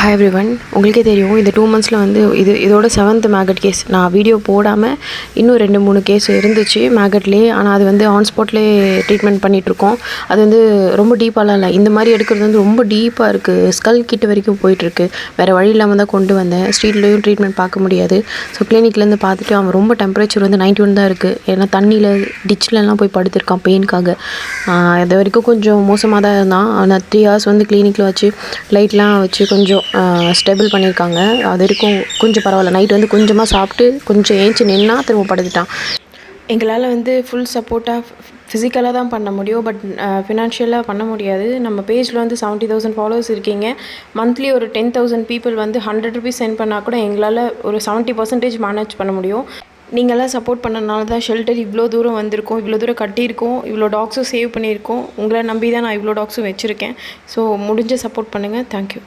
Hi everyone. உங்களுக்கே தெரியும் இந்த 2 மந்த்ஸில் வந்து இதோட 7th மேகட் கேஸ். நான் வீடியோ போடாமல் இன்னும் 2-3 கேஸ் இருந்துச்சு மேகட்லேயே. ஆனால் அது வந்து ஆன் ஸ்பாட்லேயே ட்ரீட்மெண்ட் பண்ணிகிட்ருக்கோம். அது வந்து ரொம்ப டீப்பாலாம் இல்லை. இந்த மாதிரி எடுக்கிறது வந்து ரொம்ப டீப்பாக இருக்குது. ஸ்கல் கிட்ட வரைக்கும் போயிட்டுருக்கு. வேறு வழி இல்லாமல் தான் கொண்டு வந்தேன். ஸ்ட்ரீட்லேயும் ட்ரீட்மெண்ட் பார்க்க முடியாது. ஸோ கிளினிக்லேருந்து பார்த்துட்டு அவன் ரொம்ப டெம்பரேச்சர் வந்து 91 தான் இருக்குது. ஏன்னா தண்ணியில் டிச்சிலலாம் போய் படுத்திருக்கான் பெயினுக்காக. இது வரைக்கும் கொஞ்சம் மோசமாக தான் இருந்தான். ஆனால் 3 hours வந்து கிளினிக்கில் வச்சு லைட்லாம் வச்சு கொஞ்சம் ஸ்டெபிள் பண்ணியிருக்காங்க. அது வரைக்கும் கொஞ்சம் பரவாயில்ல. நைட் வந்து கொஞ்சமாக சாப்பிட்டு கொஞ்சம் ஏஞ்சி நின்னா திரும்ப படுத்துட்டான். எங்களால் வந்து ஃபுல் சப்போர்ட்டாக ஃபிசிக்கலாக தான் பண்ண முடியும். பட் ஃபினான்ஷியலாக பண்ண முடியாது. நம்ம பேஜில் வந்து 70,000 ஃபாலோவர்ஸ் இருக்கீங்க. மந்த்லி ஒரு 10,000 பீப்புள் வந்து 100 rupees சென்ட் பண்ணால் கூட எங்களால் ஒரு 70% மேனேஜ் பண்ண முடியும். நீங்களாம் சப்போர்ட் பண்ணனால தான் ஷெல்டர் இவ்வளோ தூரம் வந்திருக்கோம், இவ்வளோ தூரம் கட்டியிருக்கோம், இவ்வளோ டாக்ஸும் சேவ் பண்ணியிருக்கோம். உங்களை நம்பி தான் நான் இவ்வளோ டாக்ஸும் வச்சுருக்கேன். ஸோ முடிஞ்ச சப்போர்ட் பண்ணுங்கள். தேங்க்யூ.